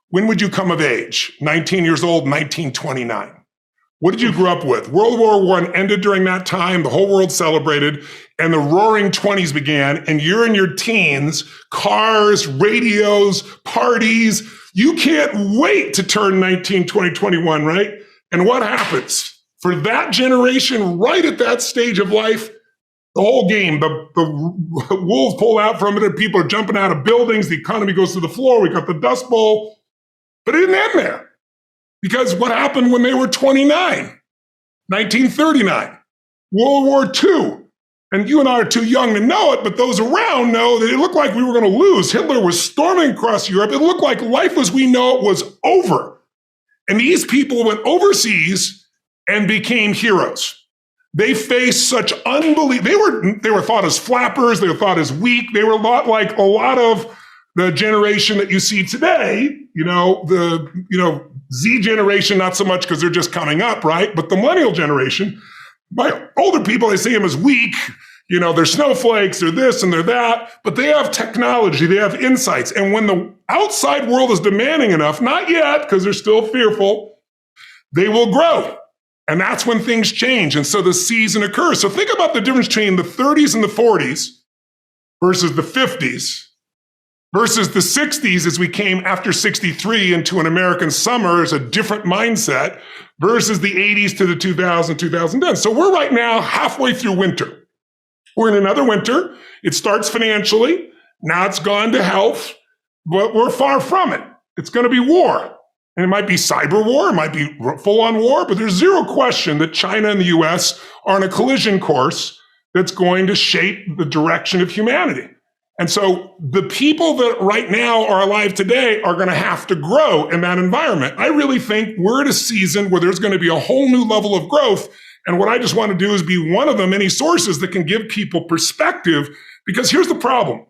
When would you come of age? 19 years old, 1929. What did you grow up with? World War I ended during that time. The whole world celebrated, and the roaring 20s began, and you're in your teens, cars, radios, parties. You can't wait to turn 19, 20, 21, right? And what happens? For that generation, right at that stage of life, the whole game, the wolves pull out from it, and people are jumping out of buildings. The economy goes to the floor. We got the Dust Bowl. But it didn't end there. Because what happened when they were 29? 1939, World War II. And you and I are too young to know it, but those around know that it looked like we were going to lose. Hitler was storming across Europe. It looked like life as we know it was over. And these people went overseas and became heroes. They faced such unbelievable, they were thought as flappers, they were thought as weak. They were a lot like a lot of the generation that you see today, the Z generation, not so much because they're just coming up, right? But the millennial generation, my older people, I see them as weak. They're snowflakes, they're this and they're that, but they have technology, they have insights. And when the outside world is demanding enough, not yet, because they're still fearful, they will grow. And that's when things change. And so the season occurs. So think about the difference between the 30s and the 40s versus the 50s versus the 60s as we came after 63 into an American summer as a different mindset versus the 80s to the 2010. So we're right now halfway through winter. We're in another winter. It starts financially. Now it's gone to health, but we're far from it. It's going to be war. And it might be cyber war, it might be full-on war, but there's zero question that China and the US are on a collision course that's going to shape the direction of humanity. And so the people that right now are alive today are going to have to grow in that environment. I really think we're at a season where there's going to be a whole new level of growth. And what I just want to do is be one of the many sources that can give people perspective, because here's the problem.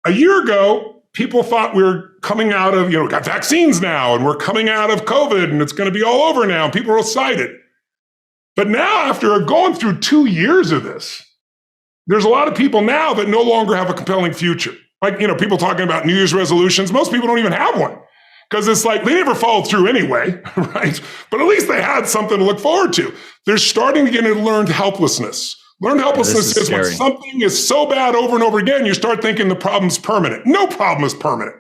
A year ago, people thought we were coming out of, we got vaccines now, and we're coming out of COVID, and it's going to be all over now, and people are excited. But now, after going through 2 years of this, there's a lot of people now that no longer have a compelling future. Like, people talking about New Year's resolutions. Most people don't even have one, because it's like they never followed through anyway, right? But at least they had something to look forward to. They're starting to get into learned helplessness. Learned helplessness is when something is so bad over and over again, you start thinking the problem's permanent. No problem is permanent.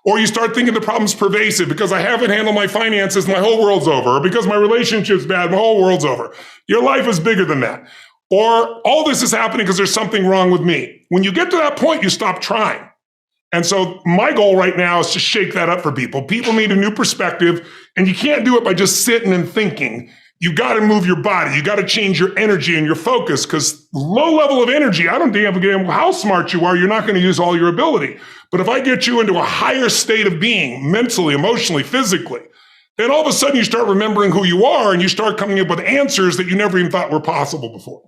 Or you start thinking the problem's pervasive because I haven't handled my finances, my whole world's over. Or because my relationship's bad, my whole world's over. Your life is bigger than that. Or all this is happening because there's something wrong with me. When you get to that point, you stop trying. And so my goal right now is to shake that up for people. People need a new perspective, and you can't do it by just sitting and thinking. You got to move your body. You got to change your energy and your focus, because low level of energy, I don't give a damn how smart you are, you're not going to use all your ability. But if I get you into a higher state of being, mentally, emotionally, physically, then all of a sudden you start remembering who you are and you start coming up with answers that you never even thought were possible before.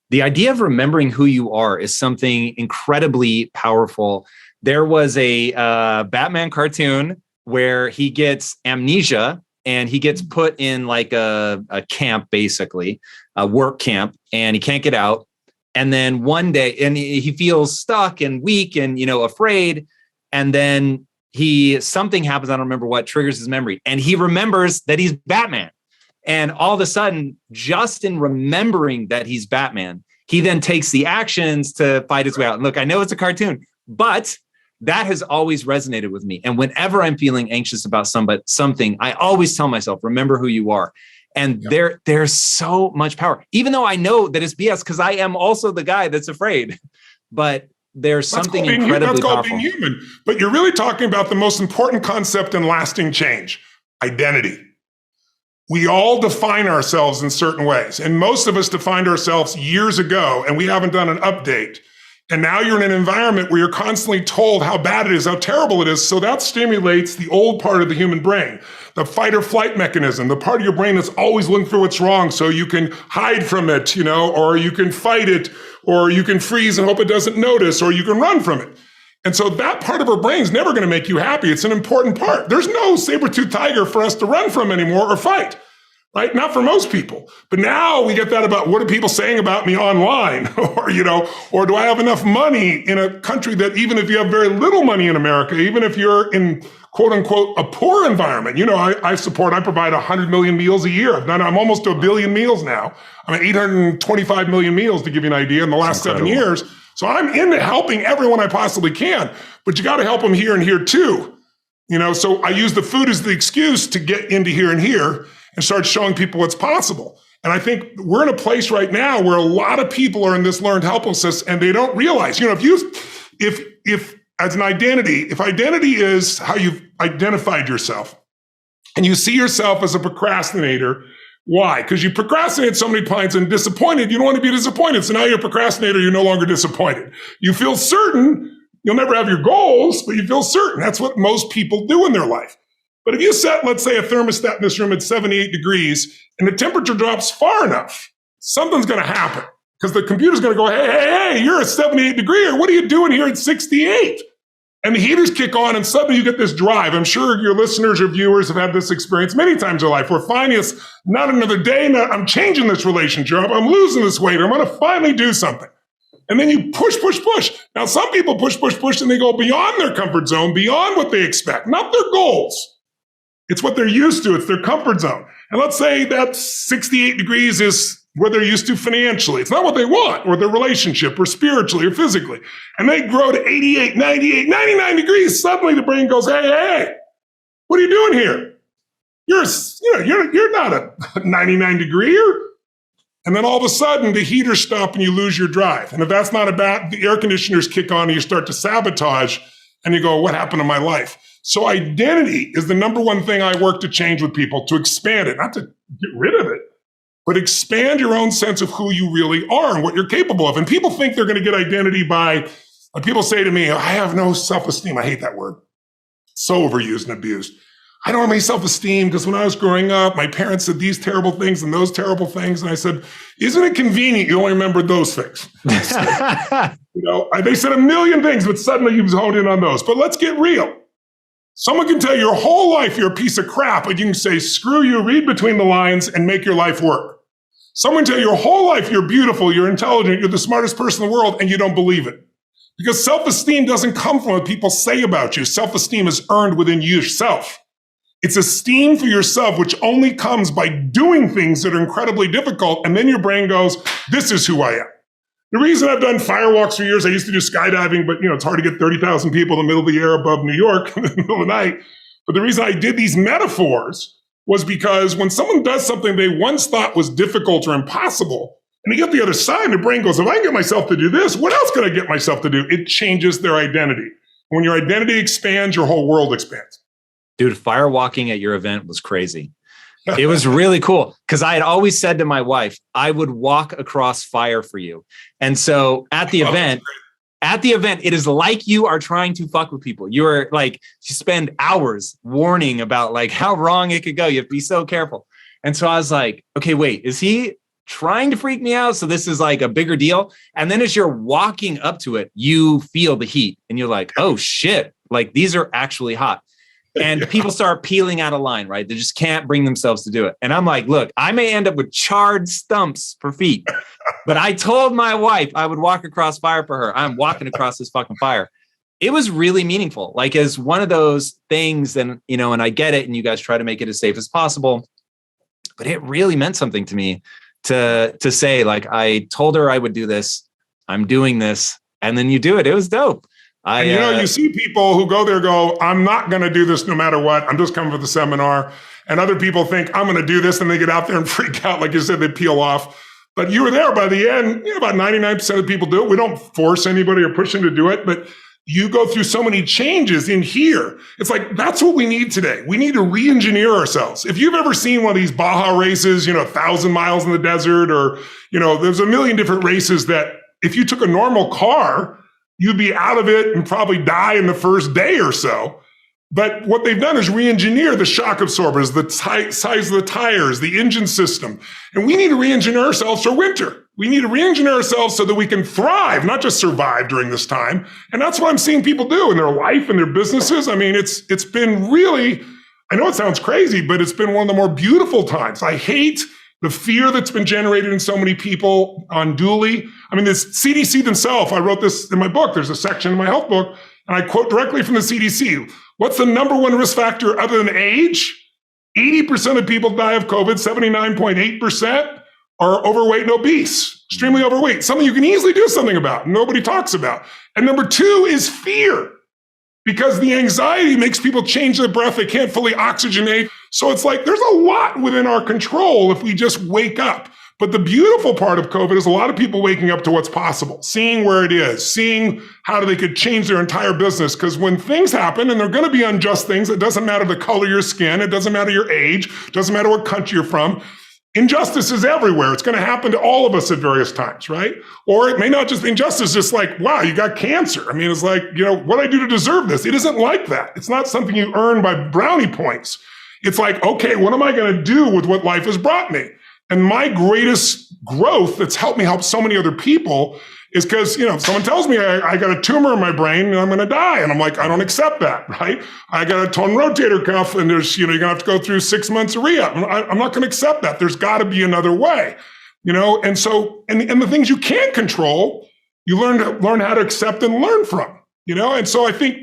The idea of remembering who you are is something incredibly powerful. There was a Batman cartoon where he gets amnesia and he gets put in like a camp, basically, a work camp, and he can't get out. And then one day, and he feels stuck and weak and, afraid. And then something happens, I don't remember what, triggers his memory. And he remembers that he's Batman. And all of a sudden, just in remembering that he's Batman, he then takes the actions to fight his way out. And look, I know it's a cartoon, but that has always resonated with me. And whenever I'm feeling anxious about something, I always tell myself, remember who you are. And there's so much power, even though I know that it's BS, because I am also the guy that's afraid. But there's something incredibly powerful. That's called being human. But you're really talking about the most important concept in lasting change: identity. We all define ourselves in certain ways. And most of us defined ourselves years ago, and we haven't done an update. And now you're in an environment where you're constantly told how bad it is, how terrible it is. So that stimulates the old part of the human brain, the fight or flight mechanism, the part of your brain that's always looking for what's wrong so you can hide from it, or you can fight it, or you can freeze and hope it doesn't notice, or you can run from it. And so that part of our brain is never going to make you happy. It's an important part. There's no saber-toothed tiger for us to run from anymore or fight, right? Not for most people. But now we get that about, what are people saying about me online? or do I have enough money in a country that, even if you have very little money in America, even if you're in quote unquote a poor environment, I provide 100 million meals a year. I'm almost to 1 billion meals now. I'm at 825 million meals, to give you an idea, in the last 7 years. So I'm into helping everyone I possibly can, but you got to help them here and here too. So I use the food as the excuse to get into here and here and start showing people what's possible. And I think we're in a place right now where a lot of people are in this learned helplessness, and they don't realize, if as an identity, if identity is how you've identified yourself, and you see yourself as a procrastinator. Why? Because you procrastinate so many times and disappointed. You don't want to be disappointed. So now you're a procrastinator. You're no longer disappointed. You feel certain. You'll never have your goals, but you feel certain. That's what most people do in their life. But if you set, let's say, a thermostat in this room at 78 degrees and the temperature drops far enough, something's going to happen, because the computer's going to go, hey, you're at 78 degrees. What are you doing here at 68? And the heaters kick on, and suddenly you get this drive. I'm sure your listeners or viewers have had this experience many times in their life, where finally it's not another day, I'm changing this relationship, I'm losing this weight, I'm going to finally do something. And then you push. Now, some people push, and they go beyond their comfort zone, beyond what they expect, not their goals. It's what they're used to. It's their comfort zone. And let's say that 68 degrees is what they're used to financially. It's not what they want, or their relationship, or spiritually, or physically. And they grow to 88, 98, 99 degrees. Suddenly the brain goes, hey, what are you doing here? You're not a 99 degreer. And then all of a sudden the heaters stop and you lose your drive. And if that's not the air conditioners kick on and you start to sabotage, and you go, what happened to my life? So identity is the number one thing I work to change with people, to expand it, not to get rid of it, but expand your own sense of who you really are and what you're capable of. And people think they're going to get identity by, people say to me, I have no self-esteem. I hate that word. So overused and abused. I don't have any self-esteem because when I was growing up, my parents said these terrible things and those terrible things. And I said, isn't it convenient you only remembered those things? They said a million things, but suddenly you've honed in on those. But let's get real. Someone can tell you your whole life you're a piece of crap, but you can say, screw you, read between the lines and make your life work. Someone tell you your whole life you're beautiful, you're intelligent, you're the smartest person in the world, and you don't believe it. Because self-esteem doesn't come from what people say about you. Self-esteem is earned within yourself. It's esteem for yourself, which only comes by doing things that are incredibly difficult. And then your brain goes, this is who I am. The reason I've done firewalks for years, I used to do skydiving, but it's hard to get 30,000 people in the middle of the air above New York in the middle of the night. But the reason I did these metaphors was because when someone does something they once thought was difficult or impossible, And you get the other side, and the brain goes, if I can get myself to do this, what else can I get myself to do? It changes their identity. When your identity expands, your whole world expands. Dude, fire walking at your event was crazy. It was really cool because I had always said to my wife, I would walk across fire for you. And so at the event, it is like you are trying to fuck with people. You are like, you spend hours warning about like how wrong it could go. You have to be so careful. And so I was like, okay, wait, is he trying to freak me out? So this is like a bigger deal. And then as you're walking up to it, you feel the heat and you're like, oh shit, like these are actually hot. And people start peeling out of line, right? They just can't bring themselves to do it. And I'm like, look, I may end up with charred stumps for feet, but I told my wife I would walk across fire for her. I'm walking across this fucking fire. It was really meaningful. Like as one of those things, and and I get it, and you guys try to make it as safe as possible, but it really meant something to me to say, like, I told her I would do this. I'm doing this. And then you do it. It was dope. You see people who go there go, I'm not going to do this no matter what. I'm just coming for the seminar. And other people think I'm going to do this, and they get out there and freak out. Like you said, they peel off. But you were there by the end. About 99% of people do it. We don't force anybody or push them to do it. But you go through so many changes in here. It's like, that's what we need today. We need to re-engineer ourselves. If you've ever seen one of these Baja races, 1,000 miles in the desert, or, there's a million different races that if you took a normal car, you'd be out of it and probably die in the first day or so. But what they've done is re-engineer the shock absorbers, the size of the tires, the engine system. And we need to re-engineer ourselves for winter. We need to re-engineer ourselves so that we can thrive, not just survive during this time. And that's what I'm seeing people do in their life and their businesses. I mean, it's been really, I know it sounds crazy, but it's been one of the more beautiful times. I hate the fear that's been generated in so many people unduly. I mean, this CDC themselves, I wrote this in my book. There's a section in my health book, and I quote directly from the CDC. What's the number one risk factor other than age? 80% of people die of COVID, 79.8% are overweight and obese, extremely overweight, something you can easily do something about, nobody talks about. And number two is fear, because the anxiety makes people change their breath. They can't fully oxygenate. So it's like there's a lot within our control if we just wake up. But the beautiful part of COVID is a lot of people waking up to what's possible, seeing where it is, seeing how they could change their entire business. Because when things happen, and they're going to be unjust things, it doesn't matter the color of your skin, it doesn't matter your age, it doesn't matter what country you're from. Injustice is everywhere. It's going to happen to all of us at various times, right? Or it may not just injustice, just like, wow, you got cancer. I mean, it's like, what do I do to deserve this? It isn't like that. It's not something you earn by brownie points. It's like, okay, what am I going to do with what life has brought me? And my greatest growth that's helped me help so many other people is because, someone tells me I got a tumor in my brain and I'm going to die. And I'm like, I don't accept that, right? I got a torn rotator cuff and there's, you're going to have to go through 6 months of rehab. I'm not going to accept that. There's got to be another way, And so, and the things you can't control, you learn how to accept and learn from, And so I think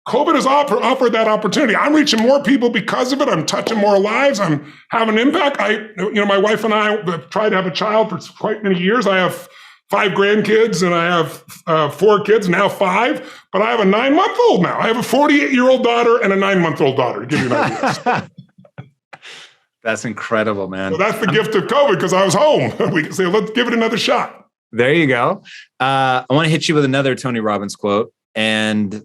COVID has offered that opportunity. I'm reaching more people because of it. I'm touching more lives. I'm having an impact. My wife and I have tried to have a child for quite many years. I have 5 grandkids and I have 4 kids, now 5, but I have a 9-month-old now. I have a 48-year-old daughter and a 9-month-old daughter, to give you an idea. That's incredible, man. So that's the gift of COVID, because I was home. We can say, let's give it another shot. There you go. I want to hit you with another Tony Robbins quote. And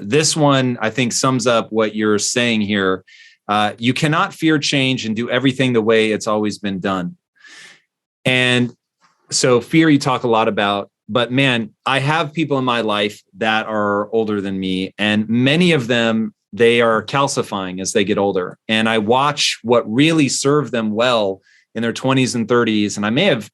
this one, I think, sums up what you're saying here. You cannot fear change and do everything the way it's always been done. And so fear you talk a lot about, but man, I have people in my life that are older than me, and many of them, they are calcifying as they get older. And I watch what really served them well in their 20s and 30s. And I may have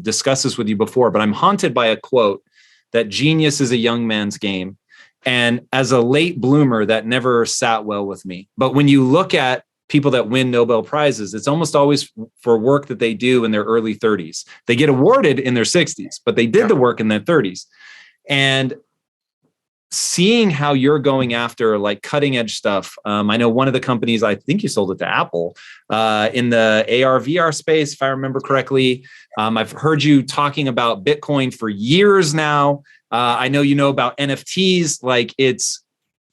discussed this with you before, but I'm haunted by a quote that genius is a young man's game. And as a late bloomer, that never sat well with me. But when you look at people that win Nobel Prizes, it's almost always for work that they do in their early 30s. They get awarded in their 60s, but they did the work in their 30s. And seeing how you're going after like cutting edge stuff. I know one of the companies, I think you sold it to Apple, in the AR, VR space, if I remember correctly. I've heard you talking about Bitcoin for years now. I know you know about NFTs. Like, it's,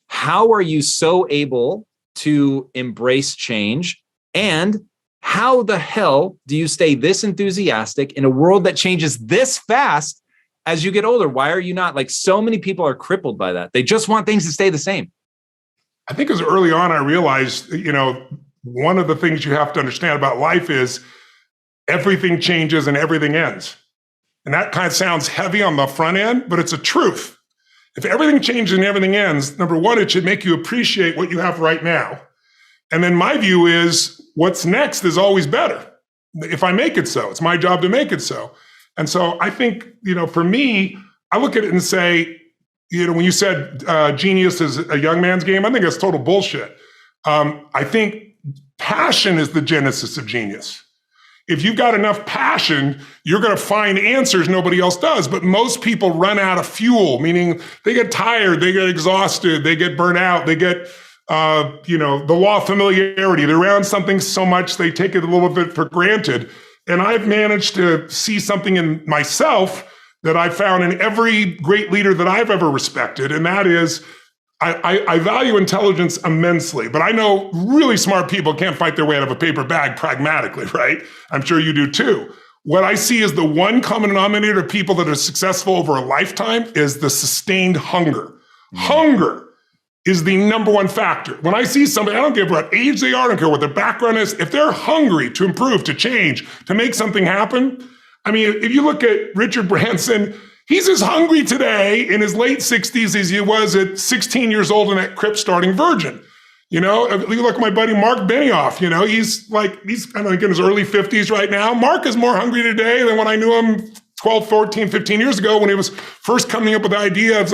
how are you so able to embrace change, and how the hell do you stay this enthusiastic in a world that changes this fast as you get older? Why are you not? Like, so many people are crippled by that. They just want things to stay the same. I think as early on, I realized, one of the things you have to understand about life is everything changes and everything ends. And that kind of sounds heavy on the front end, but it's a truth. If everything changes and everything ends, number one, it should make you appreciate what you have right now. And then my view is what's next is always better. If I make it so, it's my job to make it so. And so I think, for me, I look at it and say, when you said genius is a young man's game, I think that's total bullshit. I think passion is the genesis of genius. If you've got enough passion, you're going to find answers nobody else does. But most people run out of fuel, meaning they get tired, they get exhausted, they get burnt out, they get, the law of familiarity. They're around something so much, they take it a little bit for granted. And I've managed to see something in myself that I found in every great leader that I've ever respected. And that is, I value intelligence immensely, but I know really smart people can't fight their way out of a paper bag pragmatically, right? I'm sure you do too. What I see as the one common denominator of people that are successful over a lifetime is the sustained hunger. Hunger is the number one factor. When I see somebody, I don't care what age they are, I don't care what their background is, if they're hungry to improve, to change, to make something happen. I mean, if you look at Richard Branson, he's as hungry today in his late 60s as he was at 16 years old in that crypt starting Virgin. You look at my buddy Mark Benioff, he's I think in his early 50s right now. Mark is more hungry today than when I knew him 12, 14, 15 years ago when he was first coming up with the idea of,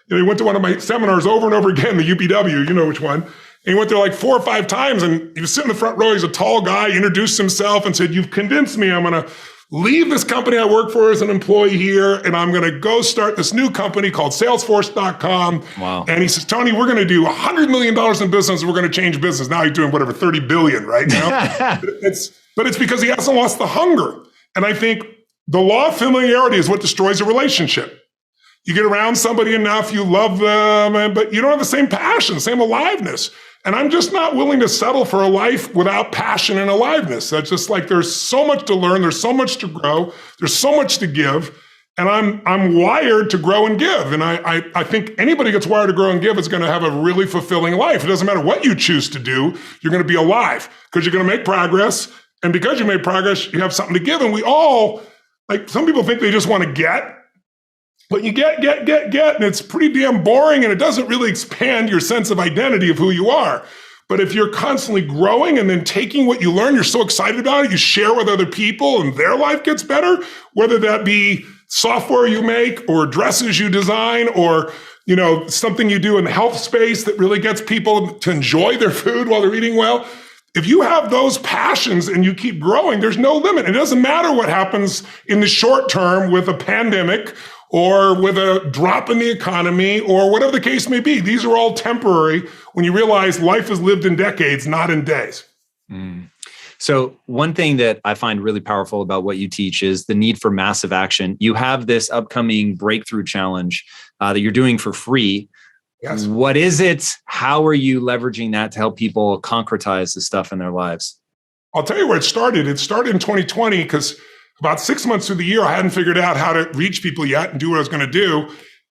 he went to one of my seminars over and over again, the UPW, you know which one. And he went there like 4 or 5 times and he was sitting in the front row. He's a tall guy, introduced himself and said, "You've convinced me. I'm going to leave this company I work for as an employee here, and I'm going to go start this new company called Salesforce.com. Wow. And he says, "Tony, we're going to do $100 million in business. We're going to change business." Now he's doing whatever, 30 billion right now. But it's because he hasn't lost the hunger. And I think the law of familiarity is what destroys a relationship. You get around somebody enough, you love them, but you don't have the same passion, same aliveness. And I'm just not willing to settle for a life without passion and aliveness. That's just like, there's so much to learn, there's so much to grow, there's so much to give, and I'm wired to grow and give. And I think anybody gets wired to grow and give is going to have a really fulfilling life. It doesn't matter what you choose to do, you're going to be alive because you're going to make progress. And because you made progress, you have something to give. And we all, some people think they just want to get, but you get, and it's pretty damn boring, and it doesn't really expand your sense of identity of who you are. But if you're constantly growing and then taking what you learn, you're so excited about it, you share with other people and their life gets better, whether that be software you make or dresses you design or, something you do in the health space that really gets people to enjoy their food while they're eating well. If you have those passions and you keep growing, there's no limit. It doesn't matter what happens in the short term with a pandemic or with a drop in the economy or whatever the case may be. These are all temporary when you realize life is lived in decades, not in days. So one thing that I find really powerful about what you teach is the need for massive action. You have this upcoming breakthrough challenge that you're doing for free. Yes. What is it? How are you leveraging that to help people concretize the stuff in their lives? I'll tell you where it started. It started in 2020 because about 6 months through the year, I hadn't figured out how to reach people yet and do what I was going to do.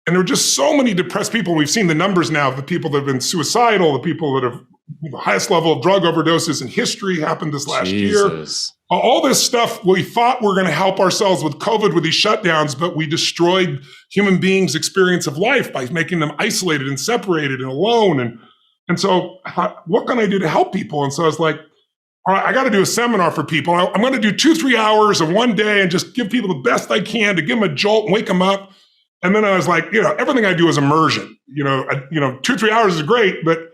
And there were just so many depressed people. We've seen the numbers now of the people that have been suicidal, the people that have the highest level of drug overdoses in history happened this last year. All this stuff we thought we're going to help ourselves with COVID, with these shutdowns, but we destroyed human beings' experience of life by making them isolated and separated and alone. And so what can I do to help people? And so I was like, all right, I got to do a seminar for people. I'm going to do 2-3 hours of one day and just give people the best I can to give them a jolt and wake them up. And then I was like, everything I do is immersion. 2-3 hours is great, but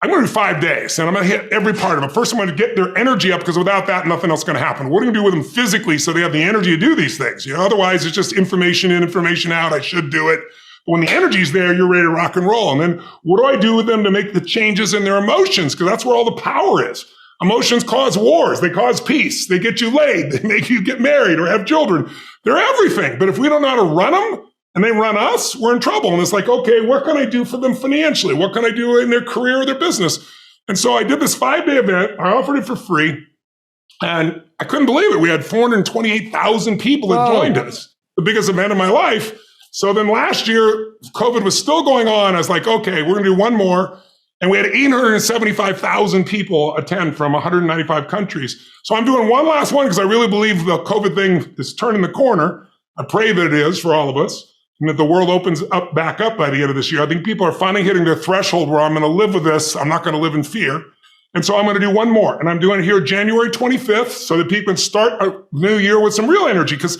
I'm going to do 5 days and I'm going to hit every part of it. First, I'm going to get their energy up because without that, nothing else is going to happen. What are we going to do with them physically so they have the energy to do these things? Otherwise it's just information in, information out. I should do it. But when the energy's there, you're ready to rock and roll. And then what do I do with them to make the changes in their emotions? Because that's where all the power is. Emotions cause wars. They cause peace. They get you laid. They make you get married or have children. They're everything. But if we don't know how to run them and they run us, we're in trouble. And it's like, okay, what can I do for them financially? What can I do in their career or their business? And so I did this 5-day event. I offered it for free. And I couldn't believe it. We had 428,000 people that joined us, the biggest event of my life. So then last year, COVID was still going on. I was like, okay, we're going to do one more. And we had 875,000 people attend from 195 countries. So I'm doing one last one because I really believe the COVID thing is turning the corner. I pray that it is for all of us and that the world opens up back up by the end of this year. I think people are finally hitting their threshold where I'm going to live with this. I'm not going to live in fear. And so I'm going to do one more. And I'm doing it here January 25th so that people can start a new year with some real energy, because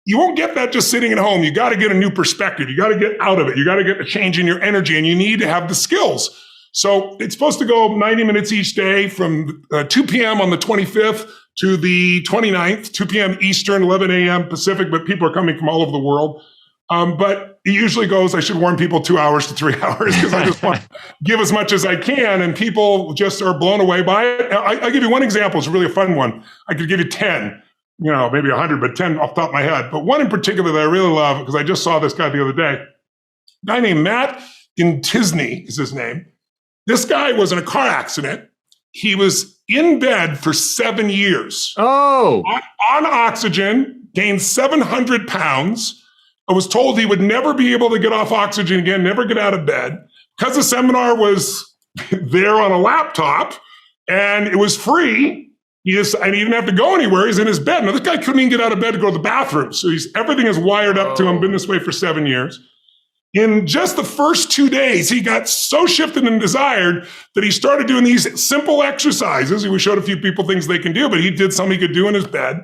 you won't get that just sitting at home. You got to get a new perspective. You got to get out of it. You got to get a change in your energy, and you need to have the skills. So it's supposed to go 90 minutes each day from 2 p.m. on the 25th to the 29th, 2 p.m. Eastern, 11 a.m. Pacific, but people are coming from all over the world. But it usually goes, I should warn people, 2 hours to 3 hours, because I just want to give as much as I can, and people just are blown away by it. I'll give you one example. It's really a fun one. I could give you 10. Maybe 100, but 10 off the top of my head. But one in particular that I really love, because I just saw this guy the other day. A guy named Matt Intisney is his name. This guy was in a car accident. He was in bed for 7 years. Oh. On oxygen, gained 700 pounds. I was told he would never be able to get off oxygen again, never get out of bed. Because the seminar was there on a laptop and it was free. And he didn't have to go anywhere. He's in his bed. Now, this guy couldn't even get out of bed to go to the bathroom. So everything is wired up to him, been this way for 7 years. In just the first 2 days, he got so shifted and desired that he started doing these simple exercises. We showed a few people things they can do, but he did something he could do in his bed.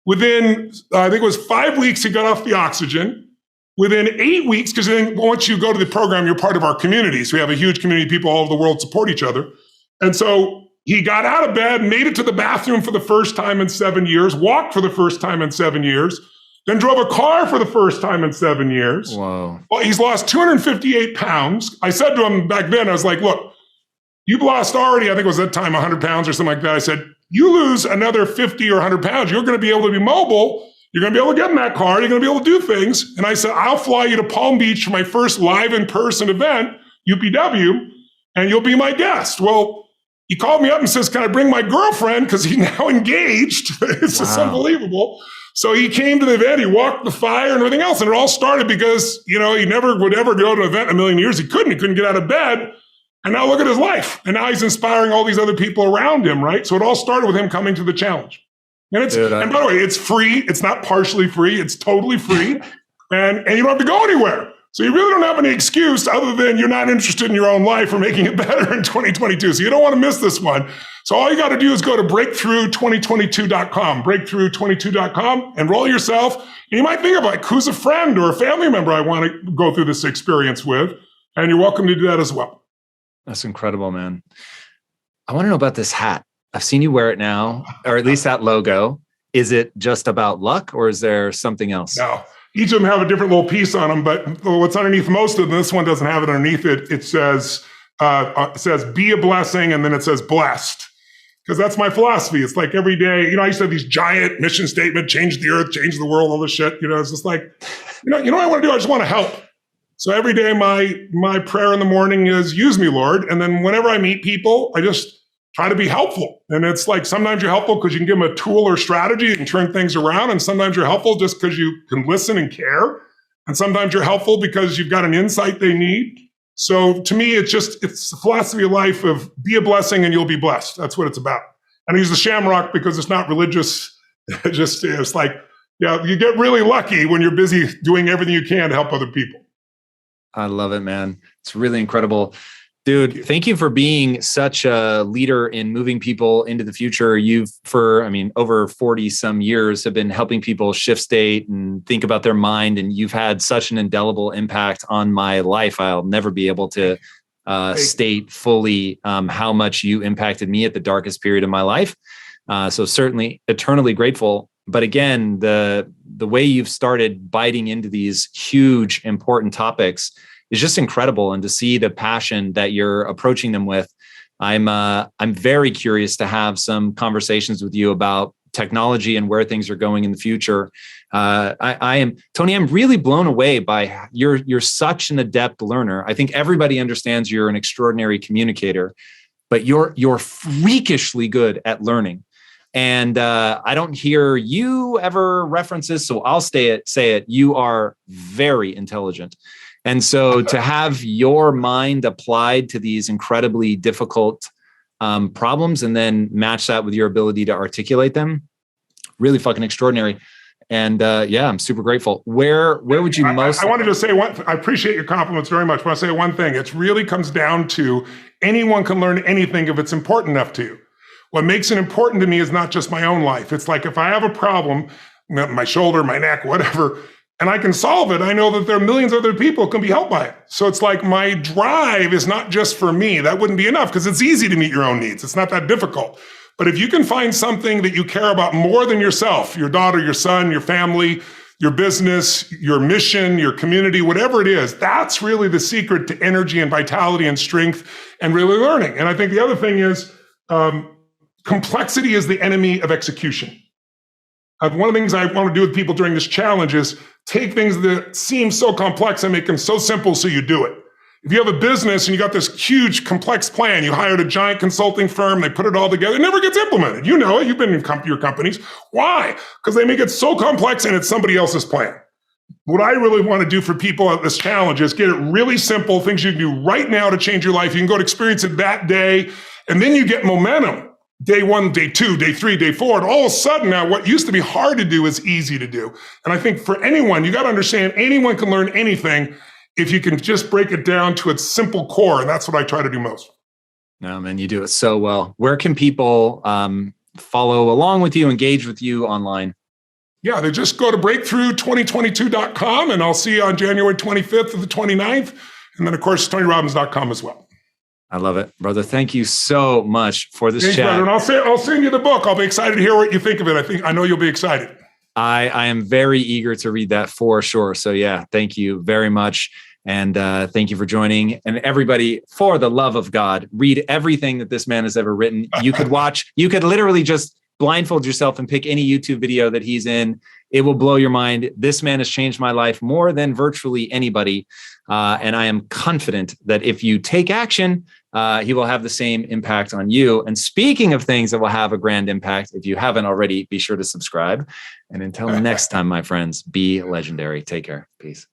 Within, I think it was 5 weeks, he got off the oxygen. Within 8 weeks, because then once you go to the program, you're part of our community. So we have a huge community of people all over the world support each other. And so he got out of bed, made it to the bathroom for the first time in 7 years, walked for the first time in 7 years, then drove a car for the first time in 7 years. Wow. Well, he's lost 258 pounds. I said to him back then, I was like, look, you've lost already, I think it was that time, 100 pounds or something like that. I said, you lose another 50 or 100 pounds, you're going to be able to be mobile. You're going to be able to get in that car. You're going to be able to do things. And I said, I'll fly you to Palm Beach for my first live in-person event, UPW, and you'll be my guest. Well, he called me up and says, can I bring my girlfriend? Because he's now engaged. It's just unbelievable. So he came to the event, he walked the fire and everything else. And it all started because, he never would ever go to an event in a million years. He couldn't get out of bed. And now look at his life. And now he's inspiring all these other people around him, right? So it all started with him coming to the challenge. And and by the way, it's free. It's not partially free. It's totally free. and you don't have to go anywhere. So you really don't have any excuse other than you're not interested in your own life or making it better in 2022. So you don't want to miss this one. So all you got to do is go to breakthrough2022.com, breakthrough22.com, enroll yourself. And you might think of like, who's a friend or a family member I want to go through this experience with? And you're welcome to do that as well. That's incredible, man. I want to know about this hat. I've seen you wear it now, or at least that logo. Is it just about luck, or is there something else? No. Each of them have a different little piece on them, but what's underneath most of them, this one doesn't have it underneath it. It says, be a blessing, and then it says blessed. Because that's my philosophy. It's like every day, I used to have these giant mission statement, change the earth, change the world, all this shit. It's just like, what I want to do? I just want to help. So every day my prayer in the morning is, use me, Lord. And then whenever I meet people, I just try to be helpful. And it's like, sometimes you're helpful because you can give them a tool or strategy and turn things around. And sometimes you're helpful just because you can listen and care. And sometimes you're helpful because you've got an insight they need. So to me, it's the philosophy of life of be a blessing and you'll be blessed. That's what it's about. And I use the shamrock because it's not religious. It's like, you get really lucky when you're busy doing everything you can to help other people. I love it, man. It's really incredible. Dude, thank you for being such a leader in moving people into the future. You've, over 40 some years have been helping people shift state and think about their mind. And you've had such an indelible impact on my life. I'll never be able to state fully how much you impacted me at the darkest period of my life. So certainly eternally grateful. But again, the way you've started biting into these huge, important topics is just incredible. And to see the passion that you're approaching them with, I'm very curious to have some conversations with you about technology and where things are going in the future. Tony, I'm really blown away by you're such an adept learner. I think everybody understands you're an extraordinary communicator, but you're freakishly good at learning. And I don't hear you ever reference this, so I'll say it. You are very intelligent. And so to have your mind applied to these incredibly difficult problems and then match that with your ability to articulate them, really fucking extraordinary. And yeah, I'm super grateful. Where would you most? I wanted to say one. I appreciate your compliments very much. I want to say one thing. It really comes down to anyone can learn anything if it's important enough to you. What makes it important to me is not just my own life. It's like if I have a problem, my shoulder, my neck, whatever, and I can solve it, I know that there are millions of other people who can be helped by it. So it's like my drive is not just for me. That wouldn't be enough because it's easy to meet your own needs. It's not that difficult. But if you can find something that you care about more than yourself, your daughter, your son, your family, your business, your mission, your community, whatever it is, that's really the secret to energy and vitality and strength and really learning. And I think the other thing is complexity is the enemy of execution. One of the things I want to do with people during this challenge is take things that seem so complex and make them so simple so you do it. If you have a business and you got this huge, complex plan, you hired a giant consulting firm, they put it all together, it never gets implemented. You know it. You've been in your companies. Why? Because they make it so complex and it's somebody else's plan. What I really want to do for people at this challenge is get it really simple, things you can do right now to change your life. You can go to experience it that day, and then you get momentum. Day 1, day 2, day 3, day 4, and all of a sudden now what used to be hard to do is easy to do. And I think for anyone, you got to understand anyone can learn anything if you can just break it down to its simple core. And that's what I try to do most. No, man, you do it so well. Where can people follow along with you, engage with you online? Yeah, they just go to breakthrough2022.com and I'll see you on January 25th to the 29th. And then, of course, TonyRobbins.com as well. I love it, brother. Thank you so much for this chat. Brother. And I'll send you the book. I'll be excited to hear what you think of it. I know you'll be excited. I am very eager to read that for sure. So yeah, thank you very much. And thank you for joining. And everybody, for the love of God, read everything that this man has ever written. You could literally just blindfold yourself and pick any YouTube video that he's in. It will blow your mind. This man has changed my life more than virtually anybody. And I am confident that if you take action, he will have the same impact on you. And speaking of things that will have a grand impact, if you haven't already, be sure to subscribe. And until next time, my friends, be legendary. Take care. Peace.